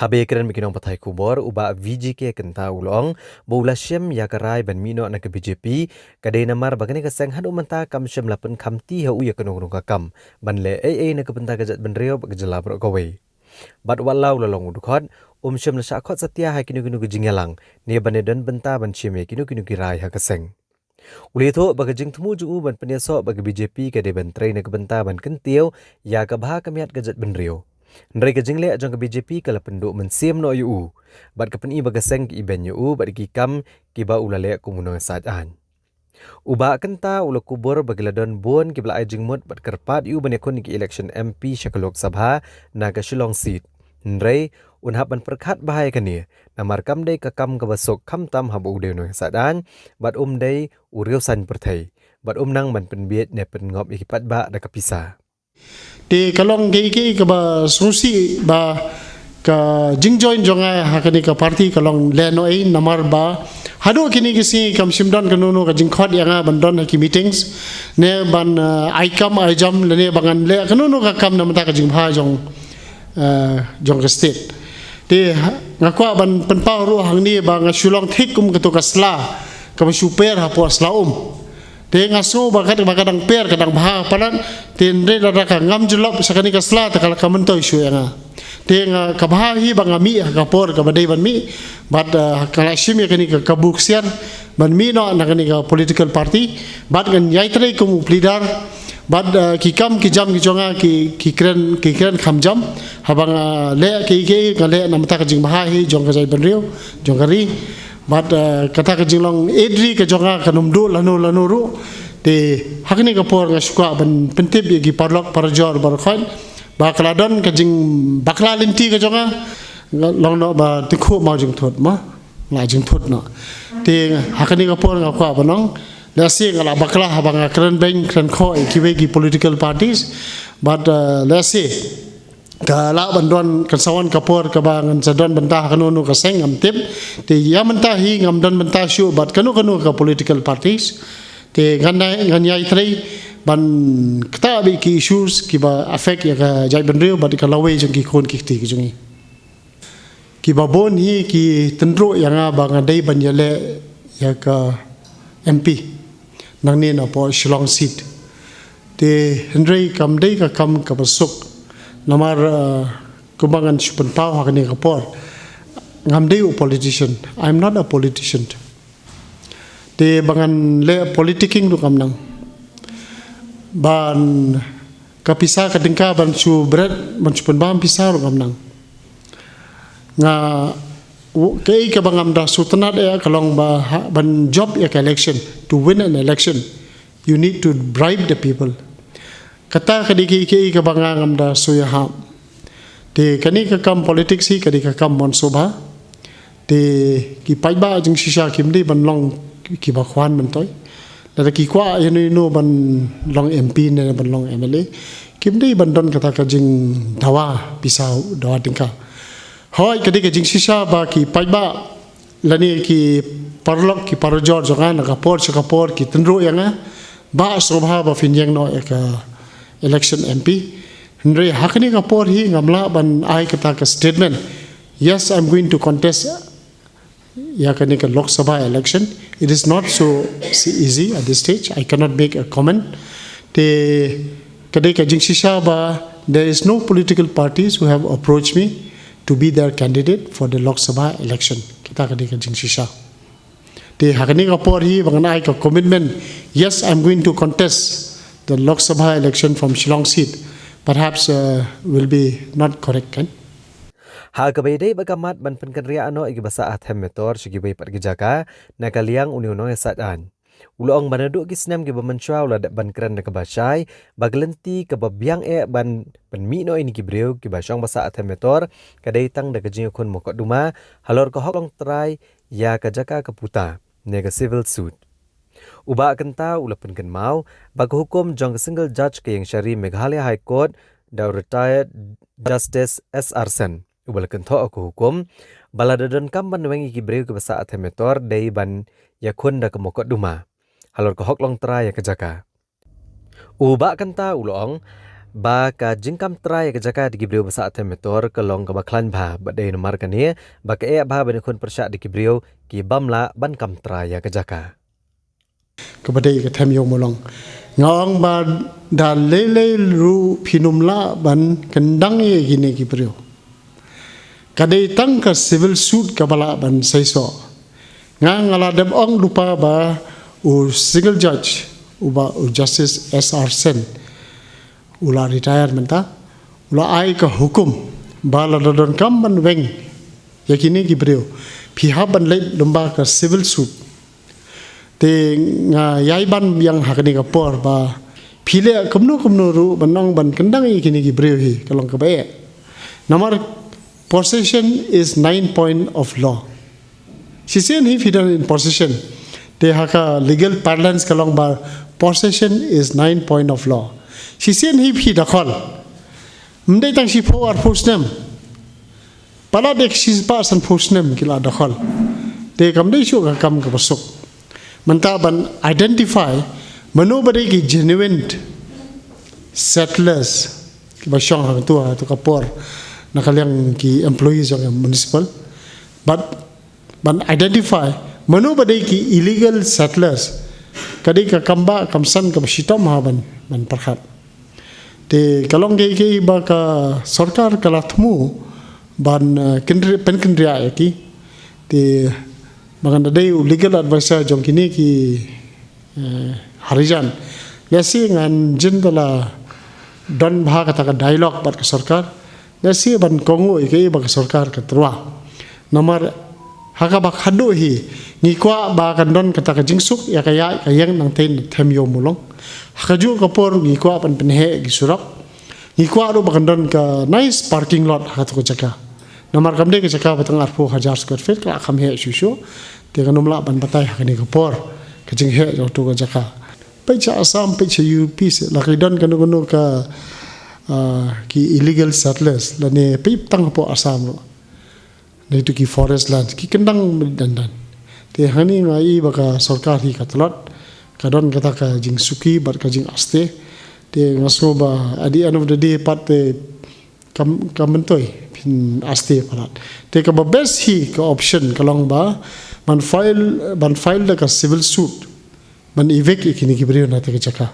Habe keren bikinong patay kubor uba VGK kenta ulong bola syem ya karai ban mino na ke BJP kadai namar bagani ka seng hadu menta kam syem lapen kamti ha uya kenong ka kam ban le AA na ke benta gajat ban reo bag jela bro kowe bat walau lalong udukot syem na sakot setia ha kinu kinu jingelang ne ban dan benta ban syem kinu kinu kirai ha keseng Ulito bagajing temu jungu ban penyeso bagi BJP kadai ban train na ke benta ban kentio ya ka bah kamiat gajat ban reo Ndrai kajing le ajong ke BJP kala penduk mensim no yu. Bat kapeni bagaseng ki iben yu bat ki kam ki ba ulale kumunong sajaan. Uba kenta ula kubur bagiladon bon ki bla ajing mut bat kerpat yu banekun ki election MP Shakalok Sabha na ka Shillong seat. Ndrai unhap ban perkat bahaya kani. Namar kam dai ka kam ka basok kam tam habu ude no sajaan bat dai uriu san perthai. Bat nang ban penbiet ne pengop ikipat ba da kapisa. Di kalong gigi ke ba susi ba ka jingjoin jonga hakani ka parti kalong leno ai namar ba hado kini kisi kam simdon kanunu ka jingkhot yanga bandon ki meetings ne ban aikam aijam lene bangan le kanunu ka kam namata ka jingpha jong ka state di ngakwa ban penpau ru hang ni ba ngasulong thikum ka to ka sla ka super ha po sla Dia ngaso kadang per kadang bah palan tendre dada ka ngam jelop sakani ka sla ta kala kamento isu yang dia nga kabahi bang ami ka por ka badai ban mi bad kala sim ya kani ka kabuksian ban mi no na kani ka political party bad kan yaitre kum leader bad ki kam ki jam ki jonga ki kren kham jam habang le ki ngale namata ka jing bahi jong ka jai ban riu jong kari Bat kata ke jinglong edri ke jonga kanum do lanu ru de hakni ka por ngasukwa ban pentip gi parlok parjor barkhan ba kladon ke jing bakla linti ke jonga long no ba tikhu ma jing thot ma nga jing thot no te hakni ka por ngakwa banong la si ngala bakla habang kran beng kran kho gi political parties but la si Kala banduan kasawan kapur kabangan sadon bentah kanunu kaseng ngamtip ti ya mentah hi ngamdan bentah syu bat kanu ka political parties ti nganyai trei ban kata bi ki issues ki ba affect ya ka jai benreu bat ka lawe jeng ki kon ki ti ki jungi ki ba bon hi ki tendro yang ba ngadai ban yale ya ka MP nang ni na po Shillong seat ti hendrei kam dei ka kam ka basuk Namar kumbangan supen pau hakani kapor ngamdeu politician I'm not a politician de bangan le politicking du kamnang ban kapisa kadengka ban su bread ban supen bam pisa du kamnang nga kei ka bangam da sutanat ya kalong ba ban job ya election to win an election you need to bribe the people Kata kadiki ki ka bangangam da suya ha te kani ka kam politics hi kadi ka kam mon sobha te ki pai ba jing shisha kim di ban long ki ba khwan man toy la ki kwa yenu no ban long MP ne ban long MLA kim di ban don kata ka jing dawa pisau dawa tingka hoy kadi ka jing shisha ba ki pai ba lani ki parlok ki parjor jonga na kapor ki tenro yanga ba sobha ba finyang no ka election MP Henry hakni ka por hi ngamla ban ai kata ka statement yes I'm going to contest ya kani ka Lok Sabha election it is not so easy at this stage I cannot make a comment te kadai ka jingsisha ba there is no political parties who have approached me to be their candidate for the Lok Sabha election kita kadai ka jingsisha te hakni ka por hi bang ai ka commitment yes I'm going to contest the Lok Sabha election from Shillong seat perhaps will be not correct kan Ha kabaydai bagamat ban penkenria ano igi basa athem metor sigi bay patgijaka na kaliang uniuno esatan ulong banadu kisnam gi bamanchwa ula ban kran na kabashay baglenti kababyang ban penmino ini gibreu gi basyong basa athem metor kadai tang da kajing kon mokot duma halor ko hoklong try ya kajaka kaputa nega civil suit Uba kenta ula penken mau bag hukum jong single judge ke yang syari Meghalaya High Court da retired Justice S.R. Sen. Ubal kento aku hukum baladadan kam ban wengi kibreu ke basa athemetor dei ban yakun da kemokot duma. Halor ko hoklong tra ya kejaka. Uba kenta ulong ba ka jingkam trai ka jaka di gibriu basa temetor ka long ka baklan ba badai namar ka ni ba ka e ba ban kun persya di gibriu ki bamla ban kam trai ya ka jaka Kabadai ka them yo molong ngawang ba da lele ru pinumla ban kendang ye gini gibriu kadai tang ka civil suit ka bala ban saiso ngala dem ong lupa ba u single judge uba u justice SR Sen ula retire menta ula ai ka hukum bala dodon kam ban weng yakini gibriu pihak ban le lumba ka civil suit te nga yai ban yang hakani ka por ba phile kumnu ru banong ban kendang yakini gibriu hi kalong ka bae namar possession is 9 point of law she said he fidel in possession te haka legal parlance kalong ba possession is 9 point of law she said he dakhol mdai tang shi pho ar phosnem pala dek shi pa san phosnem kila dakhol te kam dei shu ka kam ka basuk manta ban identify mano badai ki genuine settlers ki ba shong ha tu kapor nakalyang ki employees of municipal but ban identify mano badai ki illegal settlers kadai ka kamba kamsan ka shitom ha ban parkhat te kalong ke ba ka sarkar kala thmu ban kendria ki te maganda dai legal advisor jong kini ki harijan yasi ngan jindala don bha kata ka dialogue bat ka sarkar yasi ban kongo ke ba ka sarkar ka trwa namar haka ba khadu hi ni kwa ba kan don kata ka jingsuk ya kaya kayang nang ten them yo mulong hakaju ka por ni kwa pan penhe gi surak ni kwa ro ba kan don ka nice parking lot haka to jaka namar kamde ke jaka batang arpo 1000 square feet ka kham he shusho te kanumla ban batai hakani ka por ka jing he jo to ka jaka pecha asam pecha UP se la don kanu ka ki illegal settlers la ne pip tang po asam ro ne tu ki forest land ki kendang dandan te hani ngai baka sarkar hi katlot kadon kata ka jing suki bar ka jing aste te ngaso ba at the end of the day pat te kamantoi pin aste parat te ka ba best hi ka option kalong ba ban file da ka civil suit ban evict ikini gibriu na te ka jaka